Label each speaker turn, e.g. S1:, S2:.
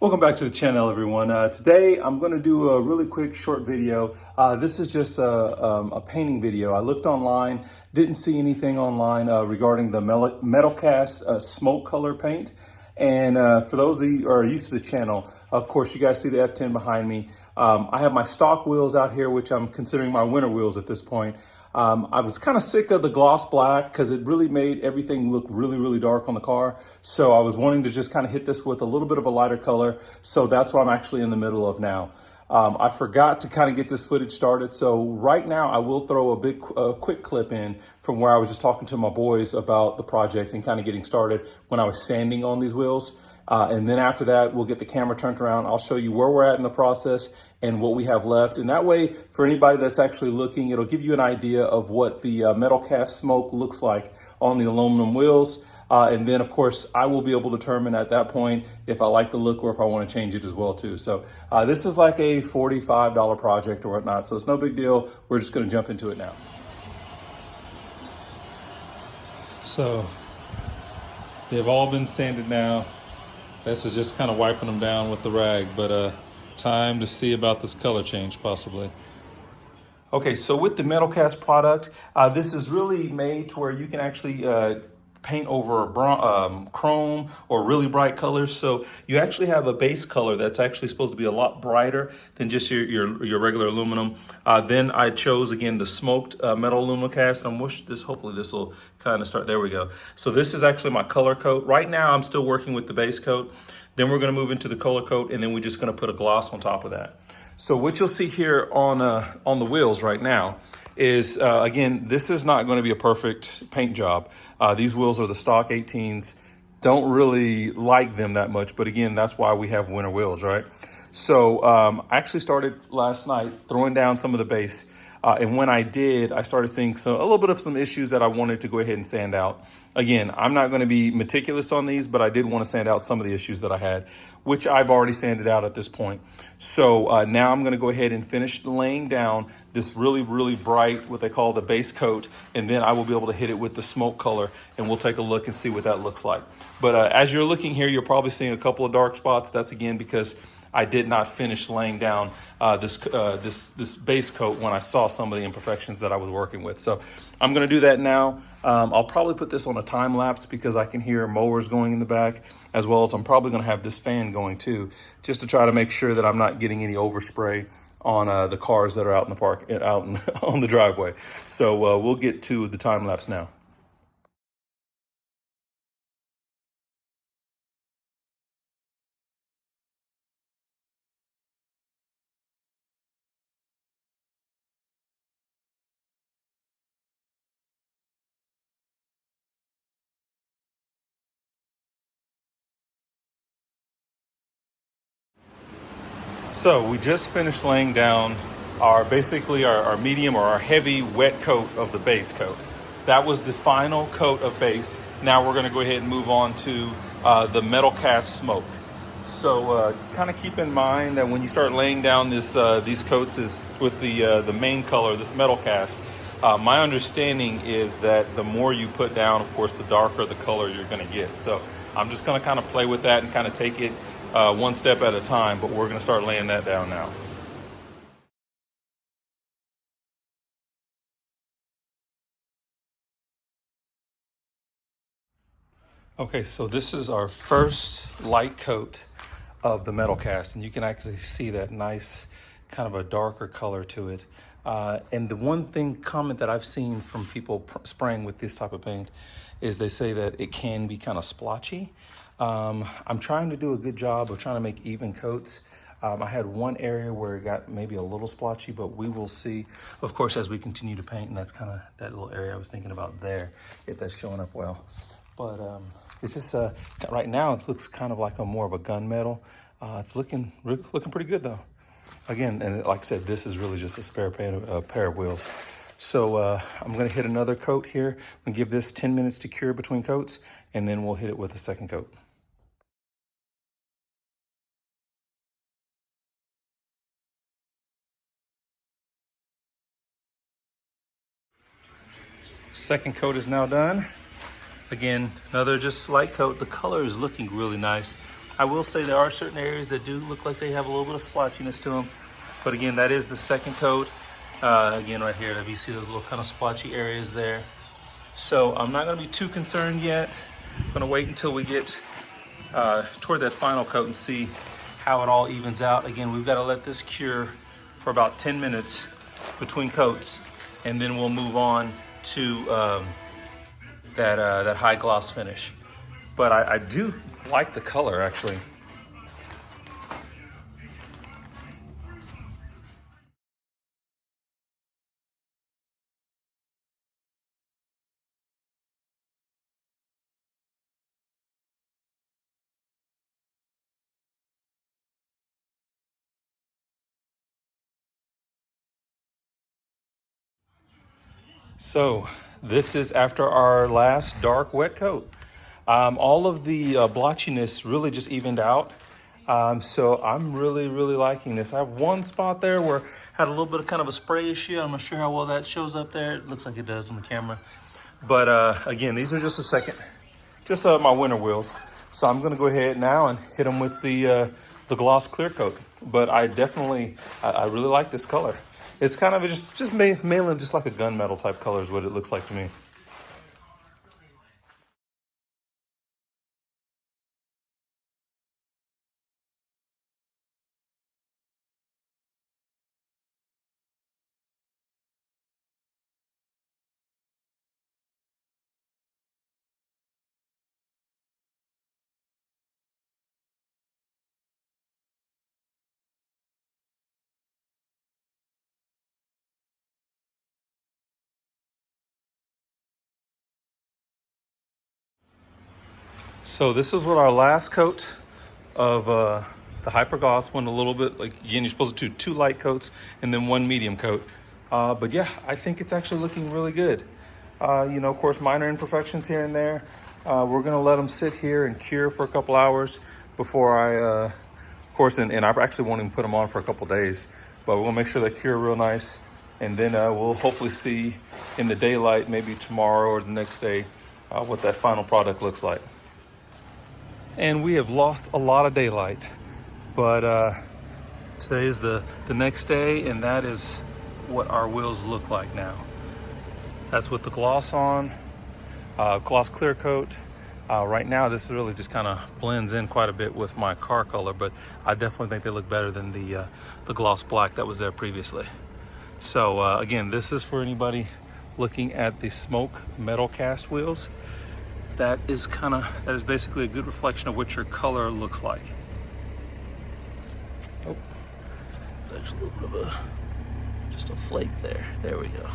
S1: Welcome back to the channel, everyone. Today I'm going to do a really quick short video. This is just a painting video. I looked online, didn't see anything online regarding the Metalcast smoke color paint. And for those of you who are used to the channel, of course, you guys see the F10 behind me. I have my stock wheels out here, which I'm considering my winter wheels at this point. I was kind of sick of the gloss black because it really made everything look really dark on the car. So I was wanting to just kind of hit this with a little bit of a lighter color. So that's what I'm actually in the middle of now. I forgot to kind of get this footage started. So right now I will throw a quick clip in from where I was just talking to my boys about the project and kind of getting started when I was sanding on these wheels. And then after that, we'll get the camera turned around. I'll show you where we're at in the process and what we have left. And that way, for anybody that's actually looking, it'll give you an idea of what the Metalcast smoke looks like on the aluminum wheels. And then, of course, I will be able to determine at that point if I like the look or if I want to change it as well, too. So this is like a $45 project or whatnot, so it's no big deal. We're just going to jump into it now. So they've all been sanded now. This is just kind of wiping them down with the rag, but time to see about this color change possibly. Okay, so with the Metalcast product, this is really made to where you can actually paint over chrome or really bright colors. So you actually have a base color that's actually supposed to be a lot brighter than just your regular aluminum. Then I chose, again, the smoked metal aluminum cast. Hopefully this will kind of start. There we go. So this is actually my color coat. Right now I'm still working with the base coat. Then we're going to move into the color coat, and then we're just going to put a gloss on top of that. So what you'll see here on the wheels right now is, again, this is not going to be a perfect paint job. These wheels are the stock 18s. Don't really like them that much, but again, that's why we have winter wheels, right? So I actually started last night throwing down some of the base. And when I did, I started seeing a little bit of some issues that I wanted to go ahead and sand out. Again, I'm not going to be meticulous on these, but I did want to sand out some of the issues that I had, which I've already sanded out at this point. So now I'm going to go ahead and finish laying down this really bright, what they call the base coat, and then I will be able to hit it with the smoke color, and we'll take a look and see what that looks like. But as you're looking here, you're probably seeing a couple of dark spots. That's, again, because I did not finish laying down this base coat when I saw some of the imperfections that I was working with. So I'm going to do that now. I'll probably put this on a time lapse because I can hear mowers going in the back, as well as I'm probably going to have this fan going too, just to try to make sure that I'm not getting any overspray on the cars that are out in the park, on the driveway. So we'll get to the time lapse now. So we just finished laying down our medium or our heavy wet coat of the base coat. That was the final coat of base. Now we're going to go ahead and move on to the Metalcast smoke. So kind of keep in mind that when you start laying down these coats is with the main color, this Metalcast, my understanding is that the more you put down, of course, the darker the color you're going to get. So I'm just going to kind of play with that and kind of take it one step at a time, but we're going to start laying that down now. Okay, so this is our first light coat of the Metalcast, and you can actually see that nice kind of a darker color to it. And the one comment that I've seen from people spraying with this type of paint is they say that it can be kind of splotchy. I'm trying to do a good job of trying to make even coats. I had one area where it got maybe a little splotchy, but we will see, of course, as we continue to paint. And that's kind of that little area I was thinking about there, if that's showing up well. But it's just right now it looks kind of like more of a gunmetal. It's looking pretty good though. Again, and like I said, this is really just a spare pair of wheels. So I'm going to hit another coat here. I'm going to give this 10 minutes to cure between coats, and then we'll hit it with a second coat. Second coat is now done. Again, another just slight coat. The color is looking really nice I will say there are certain areas that do look like they have a little bit of splotchiness to them. But again, that is the second coat. Again, right here, you see those little kind of splotchy areas there. So I'm not gonna be too concerned yet. I'm gonna wait until we get toward that final coat and see how it all evens out. Again, we've gotta let this cure for about 10 minutes between coats, and then we'll move on to that high gloss finish. But I do like the color, actually. So this is after our last dark wet coat. All of the blotchiness really just evened out. So I'm really liking this. I have one spot there where I had a little bit of kind of a spray issue. I'm not sure how well that shows up there. It looks like it does on the camera. But again, these are just my winter wheels. So I'm gonna go ahead now and hit them with the gloss clear coat. But I really like this color. It's kind of just mainly just like a gunmetal type color is what it looks like to me. So this is what our last coat of the hypergloss went a little bit, like again, you're supposed to do 2 light coats and then 1 medium coat. But yeah, I think it's actually looking really good. You know, of course, minor imperfections here and there. We're gonna let them sit here and cure for a couple hours before of course, and I actually won't even put them on for a couple days, but we'll make sure they cure real nice. And then we'll hopefully see in the daylight, maybe tomorrow or the next day, what that final product looks like. And we have lost a lot of daylight, but today is the next day, and that is what our wheels look like now. That's with the gloss on, gloss clear coat. Right now, this really just kind of blends in quite a bit with my car color, but I definitely think they look better than the gloss black that was there previously. So again, this is for anybody looking at the smoke Metalcast wheels. That is basically a good reflection of what your color looks like. Oh, it's actually a little bit of just a flake there. There we go.